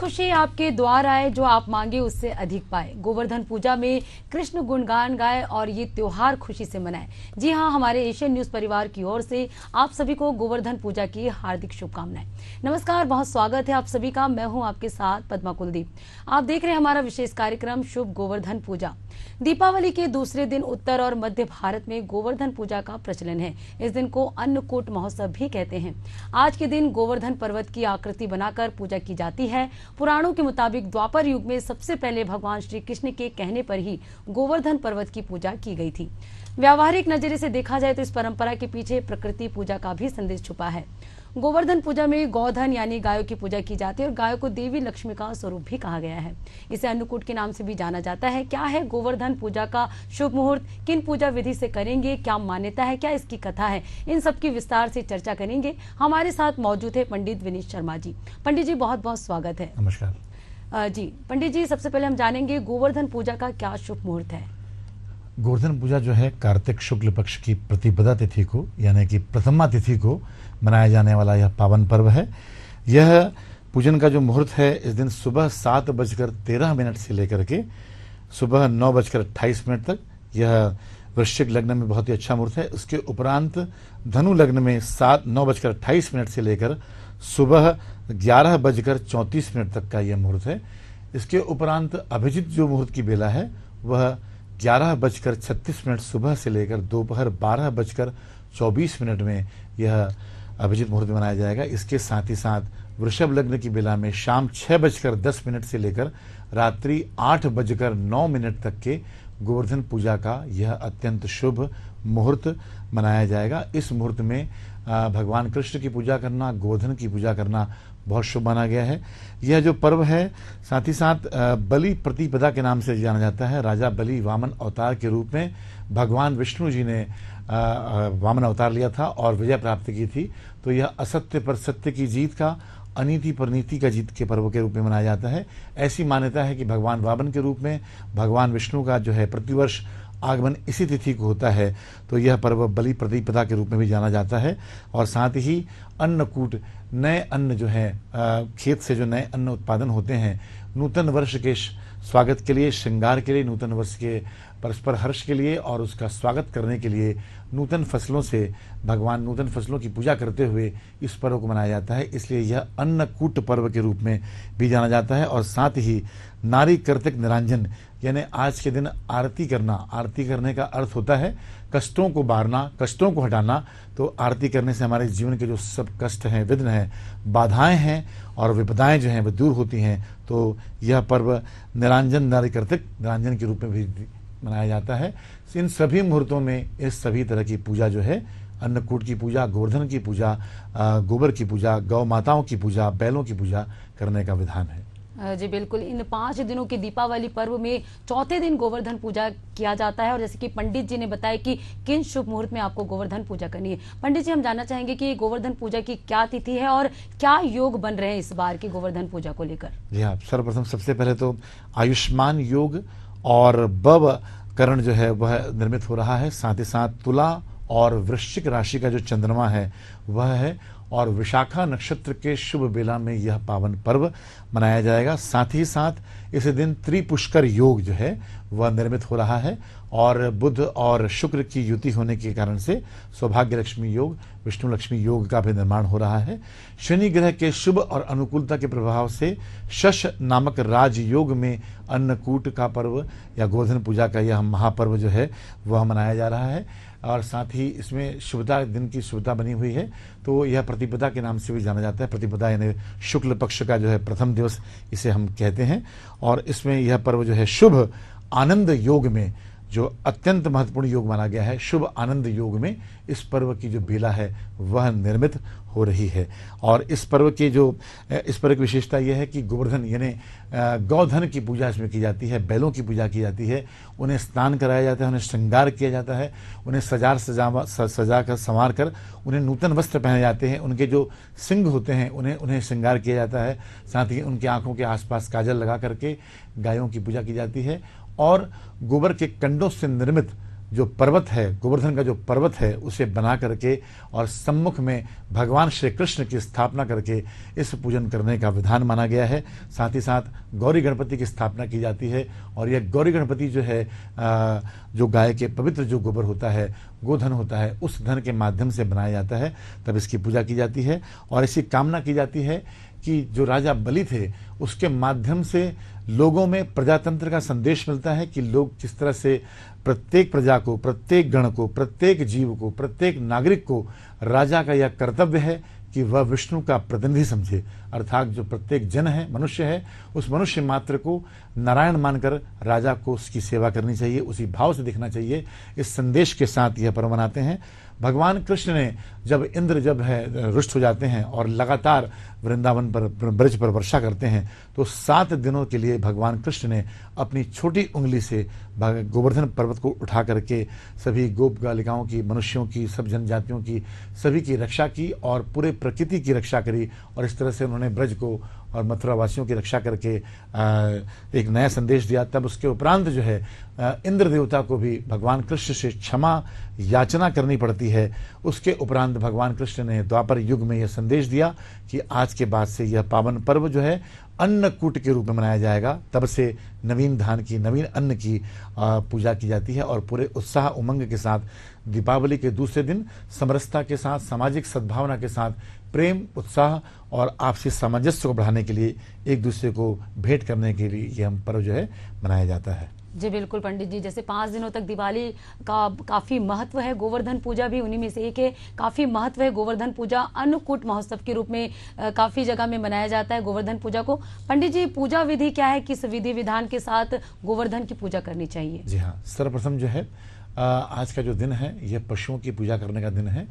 खुशी आपके द्वार आए, जो आप मांगे उससे अधिक पाए। गोवर्धन पूजा में कृष्ण गुणगान गाए और ये त्योहार खुशी से मनाए। जी हाँ, हमारे एशियन न्यूज परिवार की ओर से आप सभी को गोवर्धन पूजा की हार्दिक शुभकामनाएं। नमस्कार, बहुत स्वागत है आप सभी का। मैं हूं आपके साथ पद्मा कुलदीप। आप देख रहे हैं हमारा विशेष कार्यक्रम शुभ गोवर्धन पूजा। दीपावली के दूसरे दिन उत्तर और मध्य भारत में गोवर्धन पूजा का प्रचलन है। इस दिन को अन्नकूट महोत्सव भी कहते हैं। आज के दिन गोवर्धन पर्वत की आकृति बनाकर पूजा की जाती है। पुराणों के मुताबिक द्वापर युग में सबसे पहले भगवान श्री कृष्ण के कहने पर ही गोवर्धन पर्वत की पूजा की गई थी। व्यावहारिक नजरिए से देखा जाए तो इस परंपरा के पीछे प्रकृति पूजा का भी संदेश छुपा है। गोवर्धन पूजा में गौधन यानी गायों की पूजा की जाती है और गायों को देवी लक्ष्मी का स्वरूप भी कहा गया है। इसे अन्नकूट के नाम से भी जाना जाता है। क्या है गोवर्धन पूजा का शुभ मुहूर्त, किन पूजा विधि से करेंगे, क्या मान्यता है, क्या इसकी कथा है, इन सब की विस्तार से चर्चा करेंगे। हमारे साथ मौजूद है पंडित विनीत शर्मा जी। पंडित जी, बहुत बहुत स्वागत है। नमस्कार जी पंडित जी, सबसे पहले हम जानेंगे गोवर्धन पूजा का क्या शुभ मुहूर्त है। गोवर्धन पूजा जो है कार्तिक शुक्ल पक्ष की प्रतिपदा तिथि को यानी कि प्रथमा तिथि को मनाया जाने वाला यह पावन पर्व है। यह पूजन का जो मुहूर्त है इस दिन सुबह 7:13 से लेकर के सुबह 9:28 तक यह वृश्चिक लग्न में बहुत ही अच्छा मुहूर्त है। उसके उपरांत धनु लग्न में 9:28 से लेकर सुबह 11:34 तक का यह मुहूर्त है। इसके उपरांत अभिजित जो मुहूर्त की बेला है वह 11:36 सुबह से लेकर दोपहर 12:24 में यह अभिजित मुहूर्त मनाया जाएगा। इसके साथ ही साथ वृषभ लग्न की बेला में शाम 6:10 से लेकर रात्रि 8:09 तक के गोवर्धन पूजा का यह अत्यंत शुभ मुहूर्त मनाया जाएगा। इस मुहूर्त में भगवान कृष्ण की पूजा करना, गोवर्धन की पूजा करना बहुत शुभ माना गया है। यह जो पर्व है साथ ही साथ बलि प्रतिपदा के नाम से जाना जाता है। राजा बलि वामन अवतार के रूप में भगवान विष्णु जी ने वामन अवतार लिया था और विजय प्राप्त की थी। तो यह असत्य पर सत्य की जीत का, अनीति पर नीति का जीत के पर्व के रूप में मनाया जाता है। ऐसी मान्यता है कि भगवान वामन के रूप में भगवान विष्णु का जो है प्रतिवर्ष आगमन इसी तिथि को होता है। तो यह पर्व बलि प्रतिपदा के रूप में भी जाना जाता है। और साथ ही अन्नकूट, नए अन्न जो है खेत से जो नए अन्न उत्पादन होते हैं, नूतन वर्ष के स्वागत के लिए, श्रृंगार के लिए, नूतन वर्ष के परस्पर हर्ष के लिए और उसका स्वागत करने के लिए नूतन फसलों से भगवान नूतन फसलों की पूजा करते हुए इस पर्व को मनाया जाता है। इसलिए यह अन्नकूट पर्व के रूप में भी जाना जाता है। और साथ ही नारी कर्तिक निरंजन यानी आज के दिन आरती करना। आरती करने का अर्थ होता है कष्टों को बारना, कष्टों को हटाना। तो आरती करने से हमारे जीवन के जो सब कष्ट हैं, विघ्न हैं, बाधाएं हैं और विपदाएं जो हैं वह दूर होती हैं। तो यह पर्व निरंजन, नारी कर्तिक निरंजन के रूप में भी मनाया जाता है। इन सभी मुहूर्तों में इस सभी तरह की पूजा जो है, अन्नकूट की पूजा, गोवर्धन की पूजा, गोबर की पूजा, गौ माताओं की पूजा, बैलों की पूजा करने का विधान है। जी बिल्कुल। इन 5 दिनों के दीपावली पर्व में चौथे दिन गोवर्धन पूजा किया जाता है। और जैसे कि पंडित जी ने बताया कि किन शुभ मुहूर्त में आपको गोवर्धन पूजा करनी है। पंडित जी, हम जानना चाहेंगे कि गोवर्धन पूजा की क्या तिथि है और क्या योग बन रहे हैं इस बार की गोवर्धन पूजा को लेकर। जी हाँ, सर्वप्रथम सबसे पहले तो आयुष्मान योग और बव करण जो है वह निर्मित हो रहा है। साथ ही साथ तुला और वृश्चिक राशि का जो चंद्रमा है वह है और विशाखा नक्षत्र के शुभ बेला में यह पावन पर्व मनाया जाएगा। साथ ही साथ इस दिन त्रिपुष्कर योग जो है वह निर्मित हो रहा है और बुध और शुक्र की युति होने के कारण से सौभाग्य लक्ष्मी योग, विष्णु लक्ष्मी योग का भी निर्माण हो रहा है। शनि ग्रह के शुभ और अनुकूलता के प्रभाव से शश नामक राजयोग में अन्नकूट का पर्व या गोवर्धन पूजा का यह महापर्व जो है वह मनाया जा रहा है। और साथ ही इसमें शुभता, दिन की शुभता बनी हुई है। तो यह प्रतिपदा के नाम से भी जाना जाता है। प्रतिपदा यानी शुक्ल पक्ष का जो है प्रथम दिवस इसे हम कहते हैं। और इसमें यह पर्व जो है शुभ आनंद योग में, जो अत्यंत महत्वपूर्ण योग माना गया है, शुभ आनंद योग में इस पर्व की जो बेला है वह निर्मित हो रही है। और इस पर्व की विशेषता यह है कि गोवर्धन यानी गौधन की पूजा इसमें की जाती है, बैलों की पूजा की जाती है। उन्हें स्नान कराया जाता है, उन्हें श्रृंगार किया जाता है, उन्हें सजा कर संवार कर उन्हें नूतन वस्त्र पहने जाते हैं। उनके जो सिंग होते हैं उन्हें श्रृंगार किया जाता है। साथ ही उनकी आंखों के आसपास काजल लगा करके गायों की पूजा की जाती है। और गोबर के कंडों से निर्मित जो पर्वत है, गोवर्धन का जो पर्वत है, उसे बना करके और सम्मुख में भगवान श्री कृष्ण की स्थापना करके इस पूजन करने का विधान माना गया है। साथ ही साथ गौरी गणपति की स्थापना की जाती है और यह गौरी गणपति जो है जो गाय के पवित्र जो गोबर होता है, गोधन होता है, उस धन के माध्यम से बनाया जाता है, तब इसकी पूजा की जाती है। और ऐसी कामना की जाती है कि जो राजा बलि थे उसके माध्यम से लोगों में प्रजातंत्र का संदेश मिलता है कि लोग किस तरह से प्रत्येक प्रजा को, प्रत्येक गण को, प्रत्येक जीव को, प्रत्येक नागरिक को राजा का यह कर्तव्य है कि वह विष्णु का प्रतिनिधि समझे। अर्थात जो प्रत्येक जन है, मनुष्य है, उस मनुष्य मात्र को नारायण मानकर राजा को उसकी सेवा करनी चाहिए, उसी भाव से दिखना चाहिए। इस संदेश के साथ यह पर्व मनाते हैं। भगवान कृष्ण ने जब इंद्र जब है रुष्ट हो जाते हैं और लगातार वृंदावन पर, ब्रज पर वर्षा करते हैं, तो 7 दिनों के लिए भगवान कृष्ण ने अपनी छोटी उंगली से गोवर्धन पर्वत को उठा करके सभी गोप बालिकाओं की, मनुष्यों की, सब जनजातियों की, सभी की रक्षा की और पूरे प्रकृति की रक्षा करी। और इस तरह से उन्होंने ब्रज को और मथुरा वासियों की रक्षा करके एक नया संदेश दिया। तब उसके उपरांत जो है इंद्र देवता को भी भगवान कृष्ण से क्षमा याचना करनी पड़ती है। उसके उपरांत भगवान कृष्ण ने द्वापर युग में यह संदेश दिया कि आज के बाद से यह पावन पर्व जो है अन्नकूट के रूप में मनाया जाएगा। तब से नवीन धान की, नवीन अन्न की पूजा की जाती है और पूरे उत्साह उमंग के साथ दीपावली के दूसरे दिन समरसता के साथ, सामाजिक सद्भावना के साथ, प्रेम, उत्साह और आपसी सामंजस्य को बढ़ाने के लिए, एक दूसरे को भेंट करने के लिए यह पर्व जो है मनाया जाता है। जी बिल्कुल पंडित जी, जैसे 5 दिनों तक दिवाली का काफ़ी महत्व है, गोवर्धन पूजा भी उन्हीं में से एक है। काफ़ी महत्व है गोवर्धन पूजा, अन्नकूट महोत्सव के रूप में काफ़ी जगह में मनाया जाता है गोवर्धन पूजा को। पंडित जी, पूजा विधि क्या है, किस विधि विधान के साथ गोवर्धन की पूजा करनी चाहिए? जी हाँ, सर्वप्रथम जो है आज का जो दिन है यह पशुओं की पूजा करने का दिन है।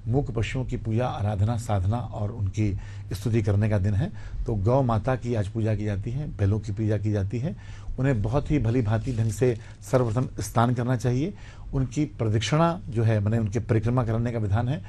मूक पशुओं की पूजा, आराधना, साधना और उनकी स्तुति करने का दिन है। तो गौ माता की आज पूजा की जाती है, बैलों की पूजा की जाती है। उन्हें बहुत ही भली भांति ढंग से सर्वप्रथम स्नान करना चाहिए। उनकी प्रदक्षिणा जो है, मैंने उनके परिक्रमा करने का विधान है।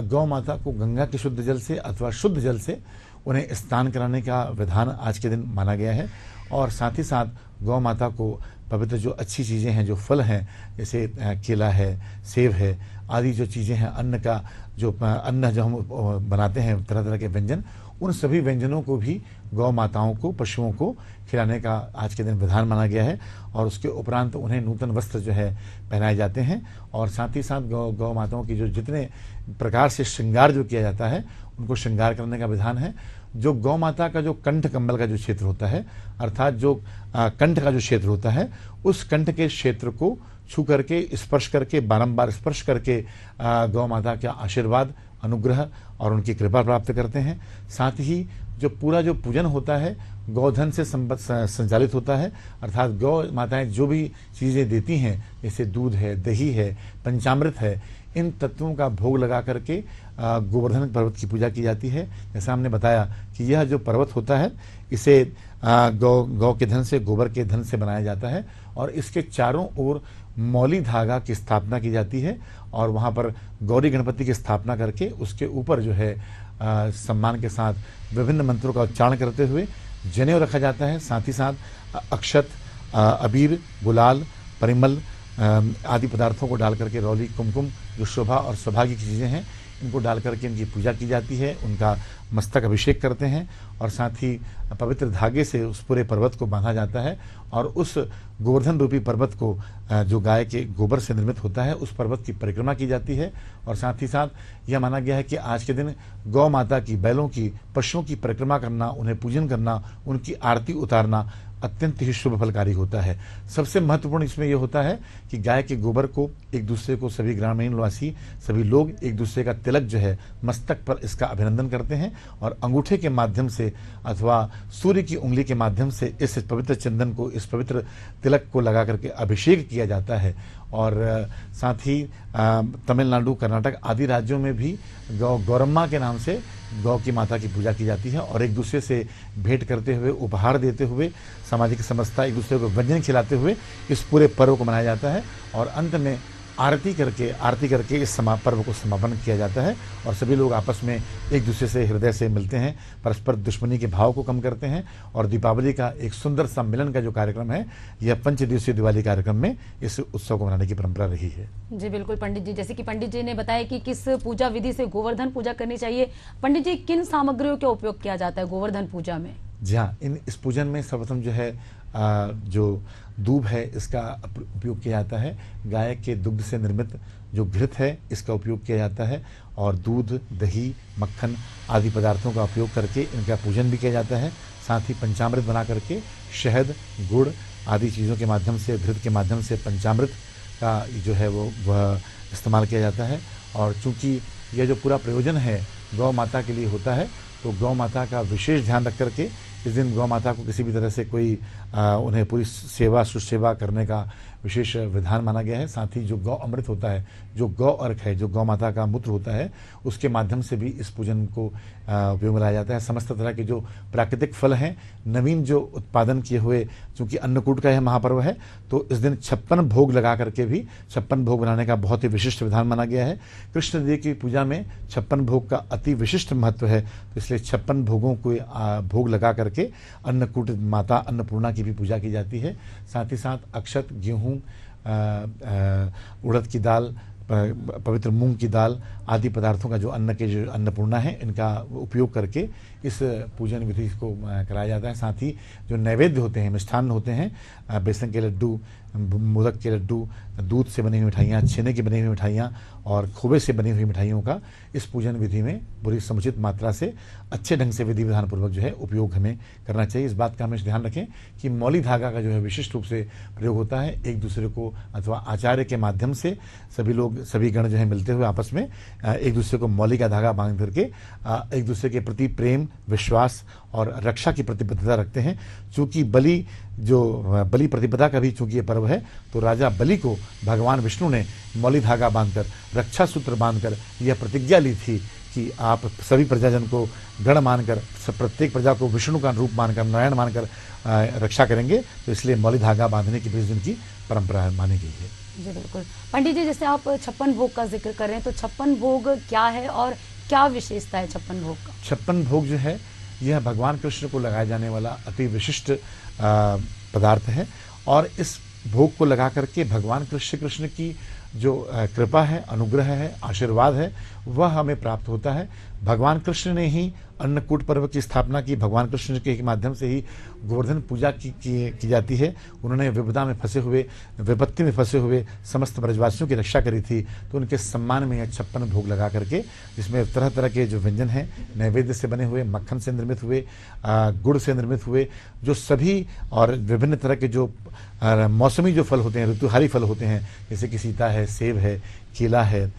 गौ माता को गंगा के शुद्ध जल से अथवा शुद्ध जल से उन्हें स्नान कराने का विधान आज के दिन माना गया है। और साथ ही साथ गौ माता को पवित्र जो अच्छी चीज़ें हैं, जो फल हैं, जैसे केला है, सेब है, आदि जो चीज़ें हैं, अन्न का जो अन्न जो हम बनाते हैं, तरह तरह के व्यंजन, उन सभी व्यंजनों को भी गौ माताओं को, पशुओं को खिलाने का आज के दिन विधान माना गया है। और उसके उपरांत उन्हें नूतन वस्त्र जो है पहनाए जाते हैं। और साथ ही साथ गौ माताओं की जो जितने प्रकार से श्रृंगार जो किया जाता है, उनको श्रृंगार करने का विधान है। जो गौ माता का जो कंठ कमल का जो क्षेत्र होता है, अर्थात जो कंठ का जो क्षेत्र होता है, उस कंठ के क्षेत्र को छू करके, स्पर्श करके, बारंबार स्पर्श करके गौ माता का आशीर्वाद, अनुग्रह और उनकी कृपा प्राप्त करते हैं। साथ ही जो पूरा जो पूजन होता है गौधन से संचालित होता है। अर्थात गौ माताएं जो भी चीज़ें देती हैं, जैसे दूध है, दही है, पंचामृत है, इन तत्वों का भोग लगा करके गोवर्धन पर्वत की पूजा की जाती है। जैसा हमने बताया कि यह जो पर्वत होता है, इसे गौ के धन से, गोबर के धन से बनाया जाता है और इसके चारों ओर मौली धागा की स्थापना की जाती है। और वहाँ पर गौरी गणपति की स्थापना करके उसके ऊपर जो है सम्मान के साथ विभिन्न मंत्रों का उच्चारण करते हुए जनेऊ रखा जाता है। साथ ही साथ अक्षत, अबीर, गुलाल, परिमल आदि पदार्थों को डाल करके, रौली, कुमकुम, जो शोभा और सौभाग्य की चीज़ें हैं, इनको डाल करके इनकी पूजा की जाती है। उनका मस्तक अभिषेक करते हैं और साथ ही पवित्र धागे से उस पूरे पर्वत को बांधा जाता है। और उस गोवर्धन रूपी पर्वत को जो गाय के गोबर से निर्मित होता है, उस पर्वत की परिक्रमा की जाती है। और साथ ही साथ यह माना गया है कि आज के दिन गौ माता की, बैलों की, पशुओं की परिक्रमा करना, उन्हें पूजन करना, उनकी आरती उतारना अत्यंत ही शुभ फलकारी होता है। सबसे महत्वपूर्ण इसमें यह होता है कि गाय के गोबर को एक दूसरे को, सभी ग्रामीण निवासी, सभी लोग एक दूसरे का तिलक जो है मस्तक पर इसका अभिनंदन करते हैं और अंगूठे के माध्यम से अथवा सूर्य की उंगली के माध्यम से इस पवित्र चंदन को, इस पवित्र तिलक को लगा करके अभिषेक किया जाता है। और साथ ही तमिलनाडु, कर्नाटक आदि राज्यों में भी गौरम्मा के नाम से गौ की माता की पूजा की जाती है और एक दूसरे से भेंट करते हुए, उपहार देते हुए, सामाजिक समरसता, एक दूसरे को व्यंजन खिलाते हुए इस पूरे पर्व को मनाया जाता है। और अंत में आरती करके इस पर्व को समापन किया जाता है और सभी लोग आपस में एक दूसरे से हृदय से मिलते हैं, परस्पर दुश्मनी के भाव को कम करते हैं और दीपावली का एक सुंदर सम्मेलन का जो कार्यक्रम है, यह 5 दिवसीय दिवाली कार्यक्रम में इस उत्सव को मनाने की परंपरा रही है। जी बिल्कुल पंडित जी, जैसे कि पंडित जी ने बताया कि किस पूजा विधि से गोवर्धन पूजा करनी चाहिए, पंडित जी किन सामग्रियों का उपयोग किया जाता है गोवर्धन पूजा में? जी हाँ, इस पूजन में सर्वप्रथम जो है जो दूब है इसका उपयोग किया जाता है। गाय के दुग्ध से निर्मित जो घृत है इसका उपयोग किया जाता है और दूध, दही, मक्खन आदि पदार्थों का उपयोग करके इनका पूजन भी किया जाता है। साथ ही पंचामृत बना करके शहद, गुड़ आदि चीज़ों के माध्यम से, घृत के माध्यम से पंचामृत का जो है वह इस्तेमाल किया जाता है। और चूँकि यह जो पूरा प्रयोजन है गौ माता के लिए होता है, तो गौ माता का विशेष ध्यान रख करके इस दिन गौ माता को किसी भी तरह से कोई उन्हें पूरी सेवा सुसेवा करने का विशेष विधान माना गया है। साथ ही जो गौ अमृत होता है, जो गौ अर्घ है, जो गौ माता का मूत्र होता है, उसके माध्यम से भी इस पूजन को उपयोग में लाया जाता है। समस्त तरह के जो प्राकृतिक फल हैं, नवीन जो उत्पादन किए हुए, चूँकि अन्नकूट का यह महापर्व है, तो इस दिन 56 भोग लगा करके भी 56 भोग बनाने का बहुत ही विशिष्ट विधान माना गया है। कृष्ण जी की पूजा में 56 भोग का अति विशिष्ट महत्व है, तो इसलिए 56 भोगों को भोग लगा करके अन्नकूट माता अन्नपूर्णा की भी पूजा की जाती है। साथ ही साथ अक्षत, गेहूँ, उड़द की दाल, पवित्र मूंग की दाल आदि पदार्थों का जो अन्न के जो अन्नपूर्णा है, इनका उपयोग करके इस पूजन विधि को कराया जाता है। साथ ही जो नैवेद्य होते हैं, मिष्ठान्न होते हैं, बेसन के लड्डू, मोदक के लड्डू, दूध से बनी हुई मिठाइयाँ, छेने की बनी हुई मिठाइयाँ और खोबे से बनी हुई मिठाइयों का इस पूजन विधि में पूरी समुचित मात्रा से अच्छे ढंग से विधि विधान पूर्वक जो है उपयोग हमें करना चाहिए। इस बात का हमें ध्यान रखें कि मौली धागा का जो है विशिष्ट रूप से प्रयोग होता है। एक दूसरे को अथवा आचार्य के माध्यम से सभी गण जो है मिलते हुए आपस में एक दूसरे को मौली का धागा बांध करके एक दूसरे के प्रति प्रेम, विश्वास और रक्षा की प्रतिबद्धता रखते हैं। चूँकि बलि प्रतिपदा का भी चूँकि ये पर्व है, तो राजा बलि को भगवान विष्णु ने मौली धागा बांधकर, रक्षा सूत्र बांधकर यह प्रतिज्ञा ली थी कि आप सभी प्रजाजन को गण मानकर, प्रत्येक प्रजा को विष्णु का रूप मानकर, नारायण मानकर रक्षा करेंगे। तो इसलिए मौली धागा बांधने की भी दिन की परंपरा मानी गई है। जी बिल्कुल पंडित जी, जैसे आप 56 भोग का जिक्र कर रहे हैं, तो 56 भोग क्या है और क्या विशेषता है 56 भोग का? 56 भोग जो है यह भगवान कृष्ण को लगाया जाने वाला अति विशिष्ट पदार्थ है और इस भोग को लगा करके भगवान कृष्ण की जो कृपा है, अनुग्रह है, आशीर्वाद है, वह हमें प्राप्त होता है। भगवान कृष्ण ने ही अन्नकूट पर्व की स्थापना की, भगवान कृष्ण के माध्यम से ही गोवर्धन पूजा की जाती है। उन्होंने विपदा में फंसे हुए, विपत्ति में फंसे हुए समस्त ब्रजवासियों की रक्षा करी थी, तो उनके सम्मान में यह 56 भोग लगा करके, जिसमें तरह तरह के जो व्यंजन हैं, नैवेद्य से बने हुए, मक्खन से निर्मित हुए, गुड़ से निर्मित हुए, जो सभी और विभिन्न तरह के जो मौसमी जो फल होते हैं, ऋतुहारी फल होते हैं, जैसे कि सीता है, सेब है, केला है,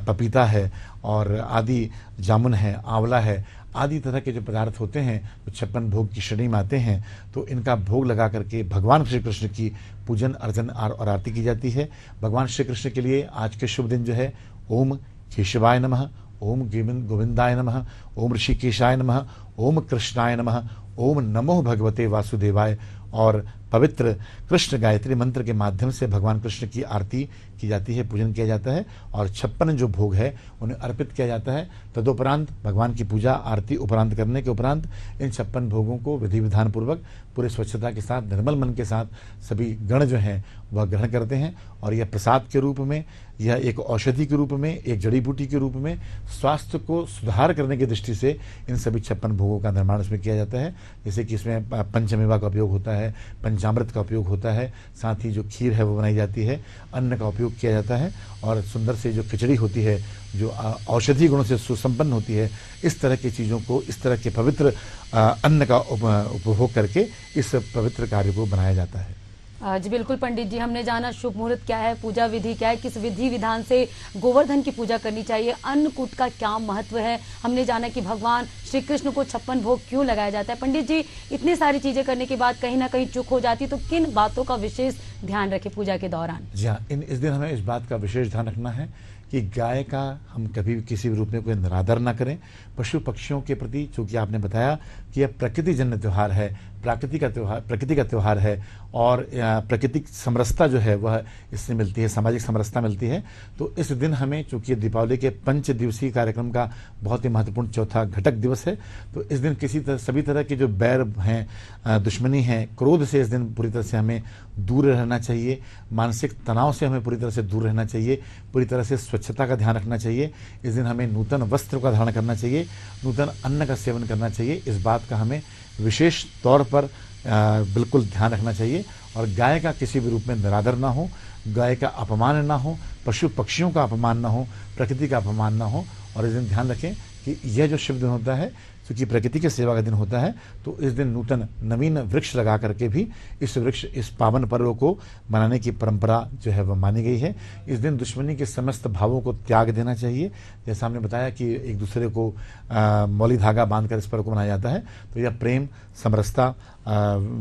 पपीता है और आदि, जामुन है, आंवला है, आदि तरह के जो पदार्थ होते हैं तो 56 भोग की श्रेणी में आते हैं। तो इनका भोग लगा करके भगवान श्री कृष्ण की पूजन अर्चन और आरती की जाती है। भगवान श्री कृष्ण के लिए आज के शुभ दिन जो है ओम केशवाय नमः, ओम गोविंदाय नमः, ओम ऋषिकेशाय नमः, ओम कृष्णाय नमः, ओम नमो भगवते वासुदेवाय और पवित्र कृष्ण गायत्री मंत्र के माध्यम से भगवान कृष्ण की आरती की जाती है, पूजन किया जाता है और 56 जो भोग है उन्हें अर्पित किया जाता है। तदुपरांत भगवान की पूजा आरती उपरांत करने के उपरांत इन 56 भोगों को विधि विधान पूर्वक पूरे स्वच्छता के साथ, निर्मल मन के साथ सभी गण जो हैं वह ग्रहण करते हैं और यह प्रसाद के रूप में, यह एक औषधि के रूप में, एक जड़ी बूटी के रूप में स्वास्थ्य को सुधार करने की दृष्टि से इन सभी 56 भोगों का निर्माण उसमें किया जाता है। जैसे कि इसमें पंचमेवा का उपयोग होता है, पंचामृत का उपयोग होता है, साथ ही जो खीर है वो बनाई जाती है, अन्न का उपयोग किया जाता है और सुंदर से जो खिचड़ी होती है जो औषधि गुणों से सुसंपन्न होती है, इस तरह की चीज़ों को, इस तरह के पवित्र अन्न का उपभोग करके इस पवित्र कार्य को बनाया जाता है। जी बिल्कुल पंडित जी, हमने जाना शुभ मुहूर्त क्या है, पूजा विधि क्या है, किस विधि विधान से गोवर्धन की पूजा करनी चाहिए, अन्नकूट का क्या महत्व है, हमने जाना कि भगवान श्री कृष्ण को 56 भोग क्यों लगाया जाता है। पंडित जी, इतनी सारी चीजें करने के बाद कहीं ना कहीं चूक हो जाती, तो किन बातों का विशेष ध्यान रखें पूजा के दौरान? जी हाँ, इस दिन हमें इस बात का विशेष ध्यान रखना है कि गाय का हम कभी भी किसी भी रूप में कोई निरादर ना करें। पशु पक्षियों के प्रति, चूँकि आपने बताया कि यह प्रकृतिजन्य त्यौहार है, प्रकृति का त्यौहार है, और प्राकृतिक समरसता जो है वह इससे मिलती है, सामाजिक समरसता मिलती है। तो इस दिन हमें, चूँकि दीपावली के 5 दिवसीय कार्यक्रम का बहुत ही महत्वपूर्ण चौथा घटक दिवस है, तो इस दिन सभी तरह के जो बैर हैं, दुश्मनी है, क्रोध से इस दिन पूरी तरह से हमें दूर रहना चाहिए। मानसिक तनाव से हमें पूरी तरह से दूर रहना चाहिए। पूरी तरह से स्वच्छता का ध्यान रखना चाहिए। इस दिन हमें नूतन वस्त्र का धारण करना चाहिए, नूतन अन्न का सेवन करना चाहिए। इस बात का हमें विशेष तौर पर बिल्कुल ध्यान रखना चाहिए। और गाय का किसी भी रूप में निरादर ना हो, गाय का अपमान ना हो, पशु पक्षियों का अपमान ना हो, प्रकृति का अपमान ना हो। और इस दिन ध्यान रखें कि यह जो शुभ दिन होता है, क्योंकि प्रकृति के सेवा का दिन होता है, तो इस दिन नूतन नवीन वृक्ष लगा करके भी इस पावन पर्व को मनाने की परंपरा जो है वह मानी गई है। इस दिन दुश्मनी के समस्त भावों को त्याग देना चाहिए। जैसा हमने बताया कि एक दूसरे को मौली धागा बांधकर इस पर्व को मनाया जाता है, तो यह प्रेम, समरसता,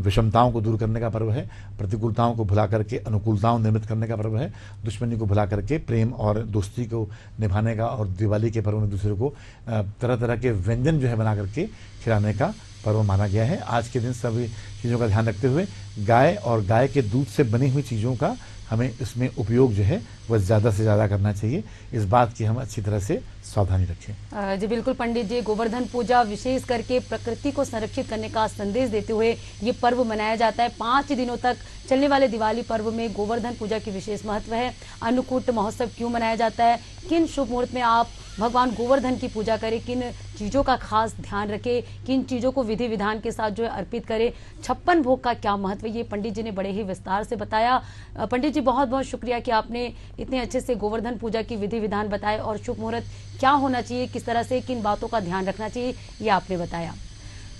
विषमताओं को दूर करने का पर्व है। प्रतिकूलताओं को भुला करके अनुकूलताओं निर्मित करने का पर्व है। दुश्मनी को भुला करके प्रेम और दोस्ती को निभाने का, और दिवाली के पर्व में दूसरे को तरह तरह के व्यंजन जो है बना करके खिलाने का पर्व माना गया है। आज के दिन सभी चीज़ों का ध्यान रखते हुए गाय और गाय के दूध से बनी हुई चीज़ों का हमें इसमें उपयोग जो है वह ज़्यादा से ज़्यादा करना चाहिए। इस बात की हम अच्छी तरह से सावधानी रखें। जी बिल्कुल पंडित जी, गोवर्धन पूजा विशेष करके प्रकृति को संरक्षित करने का संदेश देते हुए ये पर्व मनाया जाता है। 5 दिनों तक चलने वाले दिवाली पर्व में गोवर्धन पूजा की विशेष महत्व है। अन्नकूट महोत्सव क्यों मनाया जाता है, किन शुभ मुहूर्त में आप भगवान गोवर्धन की पूजा करें, किन चीज़ों का खास ध्यान रखें, किन चीज़ों को विधि विधान के साथ जो है अर्पित करें, 56 भोग का क्या महत्व, ये पंडित जी ने बड़े ही विस्तार से बताया। पंडित जी बहुत बहुत शुक्रिया कि आपने इतने अच्छे से गोवर्धन पूजा की विधि विधान बताए, और शुभ मुहूर्त क्या होना चाहिए, किस तरह से किन बातों का ध्यान रखना चाहिए, ये आपने बताया।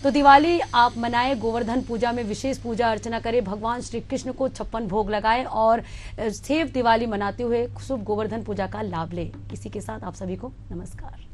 तो दिवाली आप मनाएं, गोवर्धन पूजा में विशेष पूजा अर्चना करें, भगवान श्री कृष्ण को 56 भोग लगाएं और सेव दिवाली मनाते हुए शुभ गोवर्धन पूजा का लाभ लें। इसी के साथ आप सभी को नमस्कार।